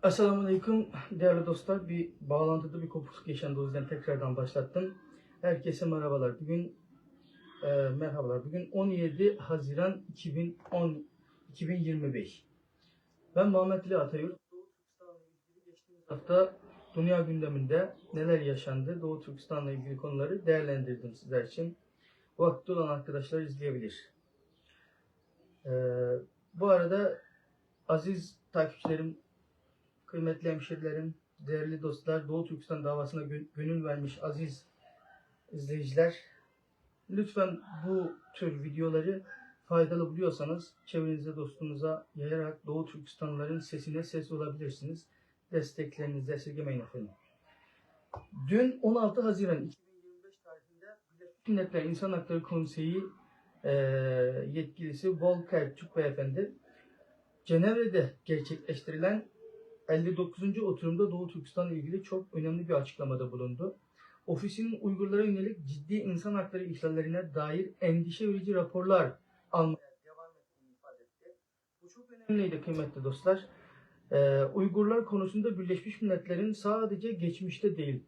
Esselamualeyküm değerli dostlar. Bir bağlantıda bir kopukluk yaşandı, o yüzden tekrardan başlattım. Herkese merhabalar. Bugün 17 Haziran 2025. Ben Muhammed Ali Atayurt. Doğu Türkistan'la ilgili geçtiğimiz hafta dünya gündeminde neler yaşandı, Doğu Türkistan'la ilgili konuları değerlendirdim sizler için. Vakti olan arkadaşlar izleyebilir. Bu arada aziz takipçilerim, kıymetli hemşerilerim, değerli dostlar, Doğu Türkistan davasına gönül vermiş aziz izleyiciler, lütfen bu tür videoları faydalı buluyorsanız çevrenize, dostunuza yayarak Doğu Türkistanlıların sesine ses olabilirsiniz. Desteklerinizi esirgemeyin efendim. Dün 16 Haziran 2025 tarihinde Birleşmiş Milletler İnsan Hakları Konseyi yetkilisi Volker Türk Beyefendi, Cenevre'de gerçekleştirilen 59. oturumda Doğu Türkistan ile ilgili çok önemli bir açıklamada bulundu. Ofisinin Uygurlara yönelik ciddi insan hakları ihlallerine dair endişe verici raporlar almaya devam ettiğini ifade etti. Bu çok önemliydi kıymetli dostlar. Uygurlar konusunda Birleşmiş Milletler'in sadece geçmişte değil,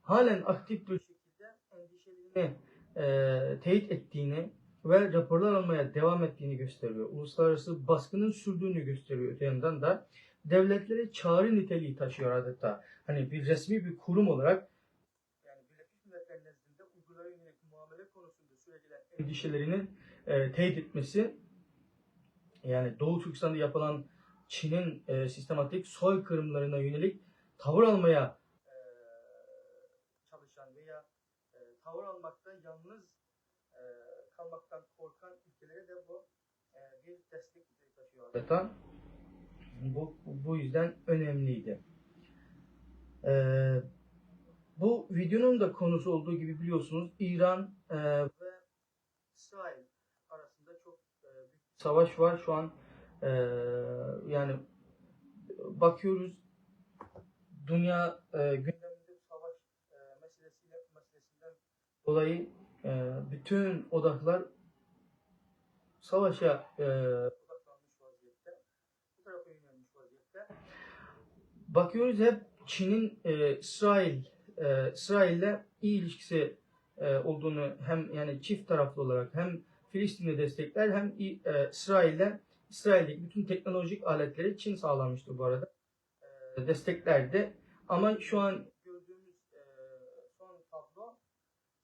halen aktif bir şekilde endişelerini teyit ettiğini ve raporlar almaya devam ettiğini gösteriyor. Uluslararası baskının sürdüğünü gösteriyor. Öte yandan da devletlere çağrı niteliği taşıyor adeta. Hani bir resmi bir kurum olarak, yani Birleşmiş Milletler nezdinde Uygurlara yönelik muamele konusunda süregelen endişelerini teyit etmesi, yani Doğu Türkistan'da yapılan Çin'in sistematik soykırımlarına yönelik tavır almaya çalışan veya tavır almakta yalnız kalmaktan korkan ülkelere de bu bir destek taşıyor adeta. Bu yüzden önemliydi. Bu videonun da konusu olduğu gibi biliyorsunuz İran ve İsrail arasında çok büyük bir savaş var şu an. Yani bakıyoruz, dünya gündeminde savaş meselesinden dolayı bütün odaklar savaşa odaklanmış vaziyette. Bu tarafa yönelmiş vaziyette. Bakıyoruz hep Çin'in İsrail'le iyi ilişkisi olduğunu, hem yani çift taraflı olarak hem Filistin'i destekler hem İsrail'deki bütün teknolojik aletleri Çin sağlamıştı bu arada. Desteklerdi. Ama şu an gördüğümüz son tablo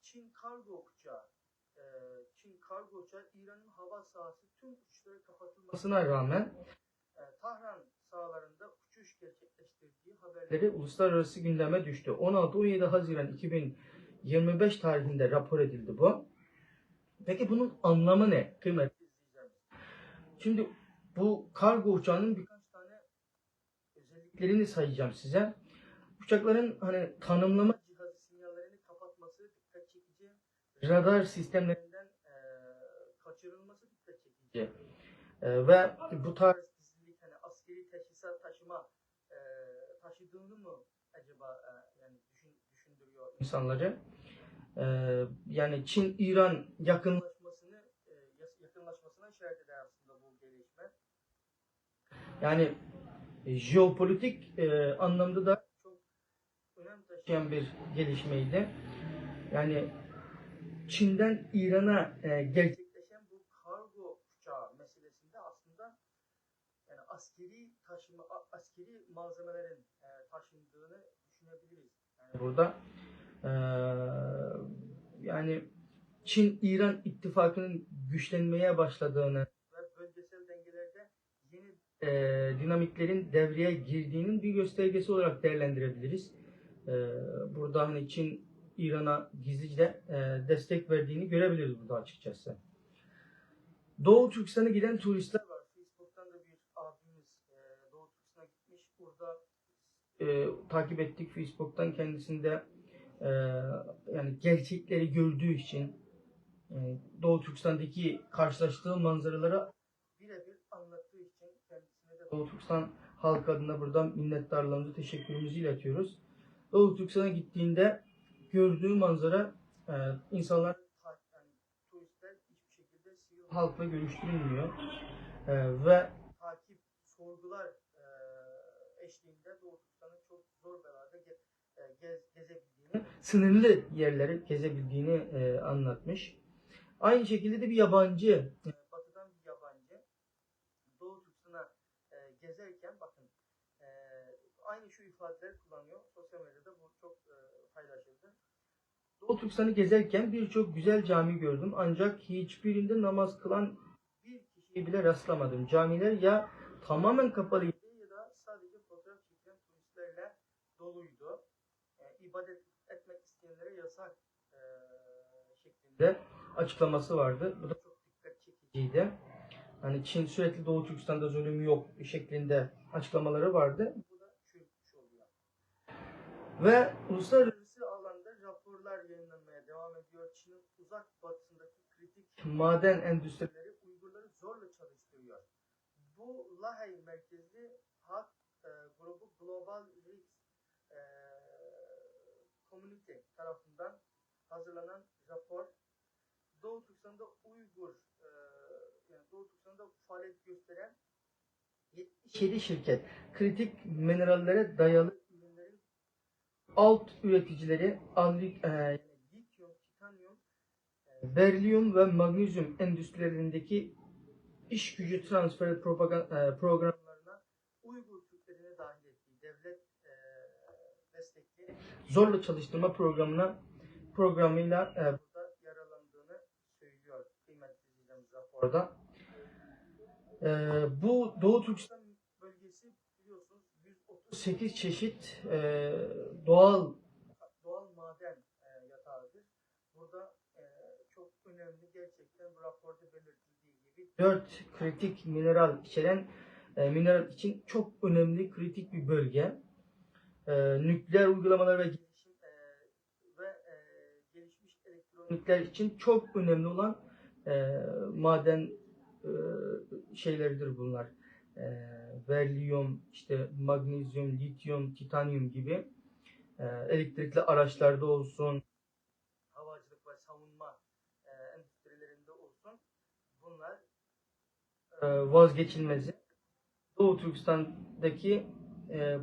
Çin kargo uçağı. İran'ın hava sahası tüm uçuşları kapatılmasına rağmen Tahran sahalarında uçuş gerçekleştirdiği haberleri uluslararası gündeme düştü. 16-17 Haziran 2025 tarihinde rapor edildi bu. Peki bunun anlamı ne kıymetli izleyicilerimiz? Şimdi bu kargo uçağının birkaç tane özelliklerini sayacağım size. Uçakların hani tanımlama cihazı sinyallerini kapatması dikkat çekici, radar sistemlerinden kaçırılması dikkat çekici ve bu tarz hani askeri teçhizat taşıdığını mı acaba yani düşündürüyor insanları. Yani Çin-İran yakınlaşmasına işaret eder aslında bu gelişme. Yani jeopolitik anlamda da çok önem taşıyan bir gelişmeydi. Yani Çin'den İran'a gerçekleşen bu kargo uçağı meselesinde aslında yani askeri malzemelerin taşındığını düşünebiliriz. Yani burada yani Çin-İran ittifakının güçlenmeye başladığını ve bölgesel dengelerde yeni dinamiklerin devreye girdiğinin bir göstergesi olarak değerlendirebiliriz. Burada hani Çin İran'a gizlice destek verdiğini görebiliriz burada açıkçası. Doğu Türkistan'a giden turistler var. Facebook'tan da bir abimiz Doğu Türkistan'a gitmiş. Burada takip ettik Facebook'tan, kendisinde yani gerçekleri gördüğü için Doğu Türkistan'daki karşılaştığı manzaraları birebir anlattığı için kendisine de Doğu Türkistan halkı adına buradan minnettarlığımızı, teşekkürümüzü iletiyoruz. Doğu Türkistan'a gittiğinde gördüğü manzara insanlar, yani turistler hiçbir şekilde sivil halkla görüştürülmüyor ve takip, sorgular eşliğinde zor belada gezebildiğini, sınırlı yerleri gezebildiğini anlatmış. Aynı şekilde de bir yabancı, batıdan bir yabancı Doğu Türkistan'a gezerken bakın aynı şu ifadeleri kullanıyor. Sosyal medyada bu çok paylaşıldı. Doğu Türkistan'ı gezerken birçok güzel cami gördüm ancak hiçbirinde namaz kılan bir kişiye bile rastlamadım. Camiler ya tamamen kapalıydı ya da sadece fotoğraf çekilen turistlerle doluydu. İbadet etmek isteyenlere yasak şeklinde açıklaması vardı. Bu da çok dikkat çekiciydi. Hani Çin sürekli Doğu Türkistan'da zulüm yok şeklinde açıklamaları vardı. Bu da çürütmüş oluyor. Ve uluslararası alanda raporlar yayınlanmaya devam ediyor. Çin'in uzak batısındaki kritik maden endüstrileri Uygurları zorla çalıştırıyor. Bu Lahey merkezli HAK grubu Global Risks Community tarafından hazırlanan rapor Doğu Türkistan'da Doğu Türkistan'da faaliyet gösteren 77 şirket kritik minerallere dayalı ürünlerin alt üreticileri lityum, titanyum, berlium ve magnezyum endüstrilerindeki iş gücü transferi programlarına Uygur Türklerini dahil ettiği devlet destekli zorla çalıştırma programıyla burada yaralandığını söylüyor kıymetli izleyicilerimiz raporda. Bu Doğu Türkistan bölgesi biliyorsunuz 138 çeşit doğal maden yatağıdır. Burada çok önemli gerçekten bu raporda belirtildiği gibi 4 kritik mineral içeren mineral için çok önemli kritik bir bölge. Nükleer uygulamalar ve gelişmiş elektronikler için çok önemli olan maden şeyleridir bunlar. Berlium, işte magnezyum, lityum, titanyum gibi elektrikli araçlarda olsun, havacılık ve savunma endüstrilerinde olsun bunlar vazgeçilmezi. Doğu Türkistan'daki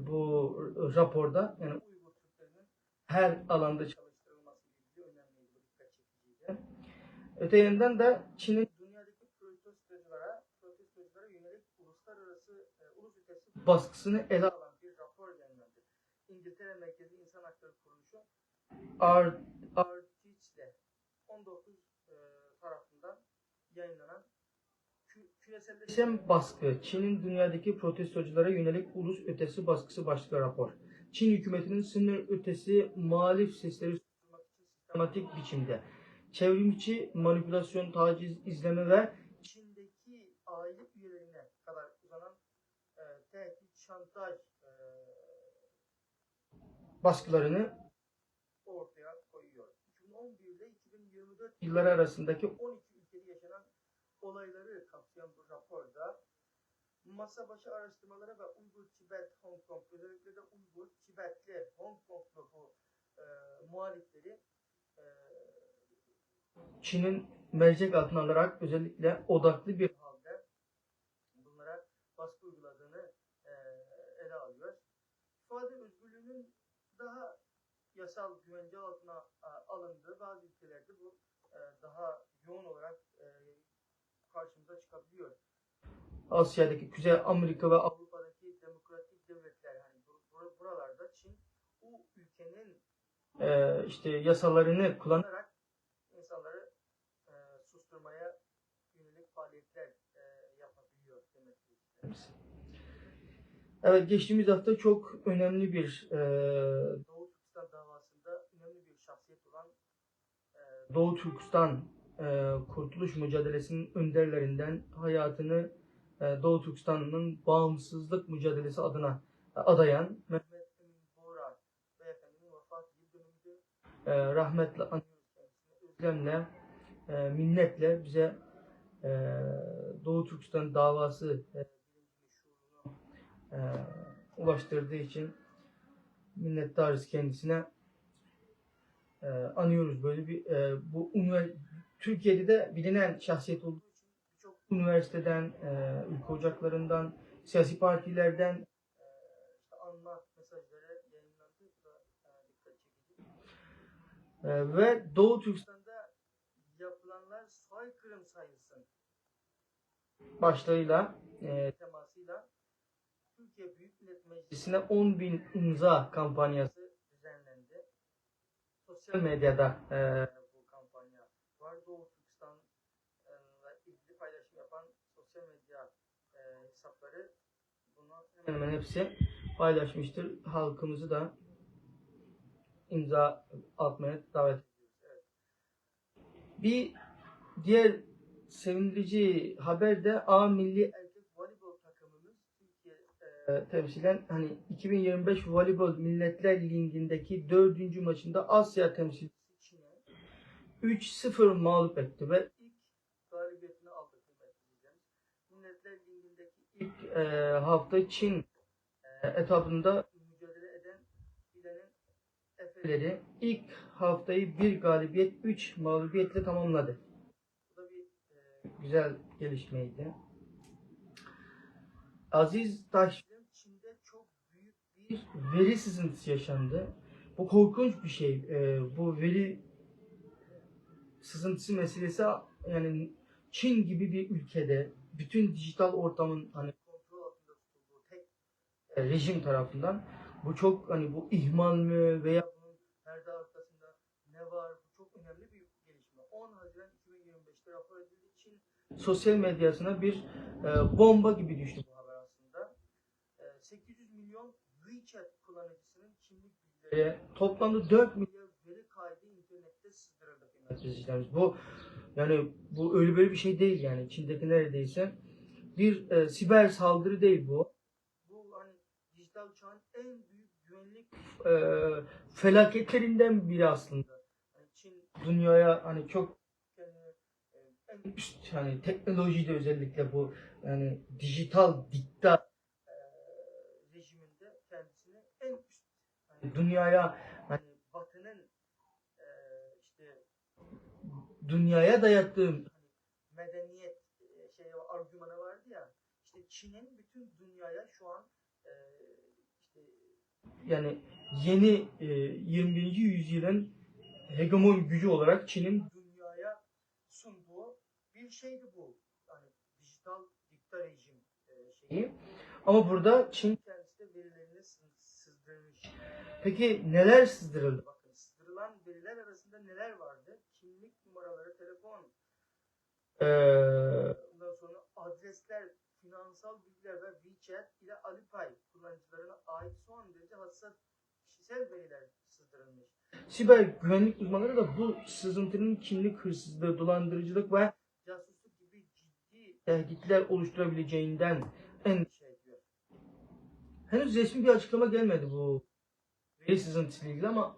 bu raporda yani Uygur Türklerinin her alanda çalıştırılması gibi önemli bir dikkat çekiciydi. Öte yandan da Çin'in dünyadaki protestoculara yönelik uluslararası ulus ötesi baskısını ele alan bir rapor yayınlandı. İngiltere merkezli insan hakları kuruluşu Article 19 tarafından yayınlanan Küreselleşen baskı, Çin'in dünyadaki protestoculara yönelik ulus ötesi baskısı başlıklı rapor. Çin hükümetinin sınır ötesi muhalif sesleri susturmak için sistematik biçimde çevrimiçi manipülasyon, taciz, izleme ve Çin'deki aile üyelerine kadar uzanan tehdit, şantaj baskılarını ortaya koyuyor. 2011 ile 2024 yılları arasındaki 12 ülkede yaşanan olayları kapsayan bu raporda masa başı araştırmalara ve Uygur, Tibet, Hong Kong, özellikle de Uygur, Tibetli, Hong Konglu bu muhalifleri Çin'in mercek altına alarak özellikle odaklı bir halde bunlara baskı uyguladığını ele alıyor. İfade özgürlüğünün daha yasal güvence altına alındığı bazı ülkelerde bu daha yoğun olarak karşımıza çıkabiliyor. Asya'daki, Kuzey Amerika ve Avrupa'daki demokratik devletler hani buralarda Çin bu ülkenin işte yasalarını kullanarak insanları susturmaya yönelik faaliyetler yapabiliyor demektir. Evet, geçtiğimiz hafta çok önemli bir Doğu Türkistan davasında önemli bir şahsiyet olan Doğu Türkistan Kurtuluş Mücadelesi'nin önderlerinden hayatını Doğu Türkistan'ın bağımsızlık mücadelesi adına adayan Mehmet Emin Boğra beyefendinin vefat yıl dönümüydü. Rahmetle anıyoruz kendisini. Özlemle, minnetle bize Doğu Türkistan davası şuurunu ulaştırdığı için minnettarız kendisine. Anıyoruz böyle bir bu Türkiye'de de bilinen şahsiyet olduğu için birçok üniversiteden, ülke ocaklarından, siyasi partilerden işte anma mesajları Ve Doğu Türkistan'da yapılanlar soykırım sayılsın başlığıyla, temasıyla Türkiye Büyük Millet Meclisi'ne 10.000 imza kampanyası düzenlendi. Sosyal medyada bu kampanya var. Doğu Türkistan'la ilgili paylaşım yapan sosyal medya hesapları bunu hemen hemen hepsi paylaşmıştır. Halkımızı da imza atmaya davet ediyoruz. Evet. Bir diğer sevindirici haber de A Milli Erkek Voleybol takımımız Türkiye temsilen hani 2025 Voleybol Milletler Ligi'ndeki 4. maçında Asya temsilcisi Çin'e 3-0 mağlup etti ve ilk galibiyetini aldı. Milletler Ligi'ndeki ilk hafta Çin etabında mücadele eden filenin Efe'leri ilk haftayı bir galibiyet 3 mağlubiyetle tamamladı. Bu da bir güzel gelişmeydi. Aziz Taş'ın Çin'de çok büyük bir veri sızıntısı yaşandı. Bu korkunç bir şey. Bu veri sızıntısı meselesi yani Çin gibi bir ülkede bütün dijital ortamın hani kontrol altında tutulduğu tek rejim tarafından bu çok hani bu ihmal mi veya bunun perde arkasında ne var, bu çok önemli bir gelişme. 10 Haziran 2025'te rapor edildi. Çin sosyal medyasına bir bomba gibi düştü bu haber aslında. 800 milyon WeChat kullanıcısının kimlik bilgileri toplamda 4 milyar veri kaydı internette sızdırıldı. Bu yani bu öyle böyle bir şey değil yani. Çin'deki neredeyse bir siber saldırı değil bu. Bu hani dijital çağın en büyük güvenlik felaketlerinden biri aslında. Yani Çin dünyaya hani çok en üst hani teknolojide özellikle bu yani dijital dikta rejiminde kendisini en üst hani dünyaya hani Batı'nın işte dünyaya dayattığı hani medeniyet argümanı vardı ya, işte Çin'in bütün dünyaya şu an işte yani yeni 21. yüzyılın hegemon gücü olarak Çin'in dünyaya sunduğu bir şeydi bu. Hani dijital dikta rejim şeyi. Ama burada Çin kendisi de verilerini sızdırmış. Peki neler sızdırıldı? Bakın sızdırılan veriler arasında neler vardı? Kimlik numaraları, telefon, ondan sonra adresler, finansal bilgiler ve WeChat ile Alipay kullanıcılarına ait son derece hassas kişisel veriler sızdırılmış. Siber güvenlik uzmanları da bu sızıntının kimlik hırsızlığı, dolandırıcılık ve casusluk gibi ciddi tehditler oluşturabileceğinden endişe ediyor. Henüz resmi bir açıklama gelmedi bu veri sızıntısıyla ilgili ama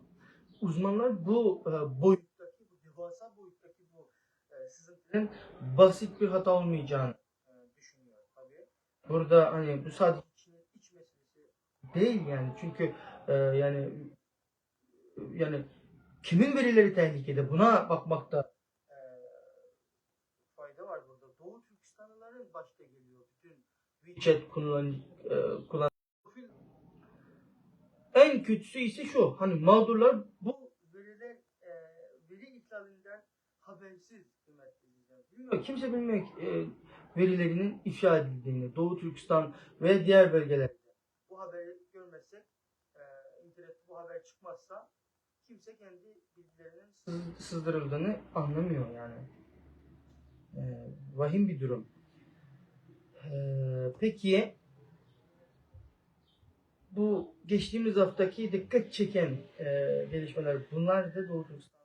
uzmanlar bu boyuttaki, bu devasa boyuttaki bu sızıntının basit bir hata olmayacağını düşünüyor tabii. Burada hani bu sadece Çin'in iç meselesi değil yani çünkü yani kimin verileri tehlikede buna bakmakta fayda var burada. Doğu Türkistanlıların başta geliyor bütün WeChat kullanan. En kötüsü ise şu hani mağdurlar bu veriler veri ihlalinden habersiz bilmiyor. Kimse bilmiyor verilerinin ifşa edildiğini Doğu Türkistan ve diğer bölgelerde. Bu haberi görmezsek internette bu haber çıkmazsa kimse kendi bilgilerinin sızdırıldığını anlamıyor yani. Vahim bir durum. Peki bu geçtiğimiz haftaki dikkat çeken gelişmeler bunlar da Doğu Türkistan.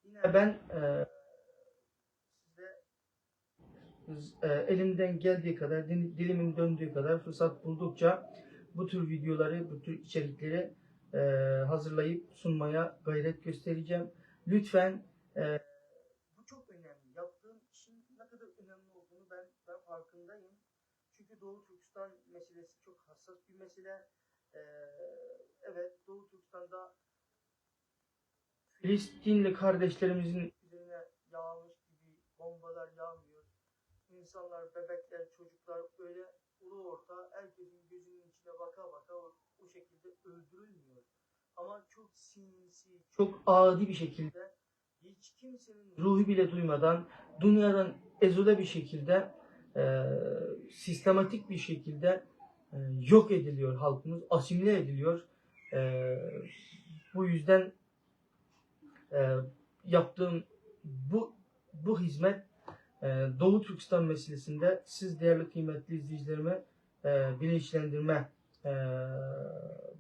Yine ben size elimden geldiği kadar, dilimin döndüğü kadar fırsat buldukça bu tür videoları, bu tür içerikleri hazırlayıp sunmaya gayret göstereceğim. Lütfen bu çok önemli. Yaptığım işin ne kadar önemli olduğunu ben farkındayım. Çünkü Doğu Türkistan meselesi çok hassas bir mesele. Evet, Doğu Türkistan'da Filistinli kardeşlerimizin üzerine yağmış gibi bombalar yağmıyor. İnsanlar, bebekler, çocuklar böyle ulu orta herkesin gözünün içine baka baka o şekilde öldürülmüyor. Ama çok sinsi, çok adi bir şekilde, hiç kimsenin ruhu bile duymadan, dünyadan ezole bir şekilde, sistematik bir şekilde yok ediliyor halkımız, asimile ediliyor. E, Bu yüzden yaptığım bu hizmet Doğu Türkistan meselesinde siz değerli kıymetli izleyicilerime bilinçlendirme e,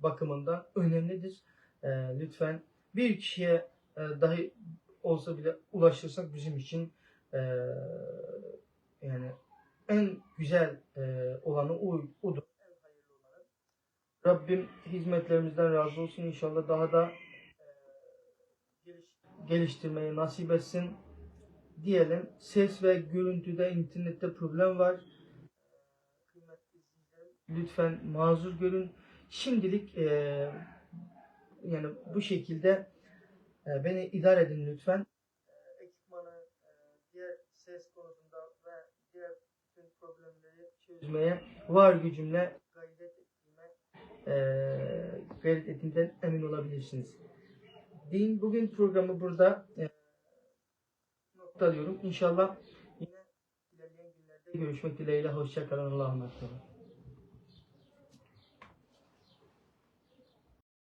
bakımından önemlidir. Lütfen bir kişiye dahi olsa bile ulaştırsak bizim için e, yani en güzel olanı odur. En hayırlı olanı. Rabbim hizmetlerimizden razı olsun. İnşallah daha da geliştirmeyi nasip etsin diyelim. Ses ve görüntüde, internette problem var. Kıymetli izleyicilerim, lütfen mazur görün. Şimdilik yani bu şekilde beni idare edin lütfen. Ekipmanı, diğer ses konusunda ve diğer bütün problemleri çözmeye var gücümle gayret ettiğimden emin olabilirsiniz. Bugün programı burada noktalıyorum. İnşallah yine ilerleyen günlerde görüşmek dileğiyle. Hoşça kalın. Allah'a emanet olun.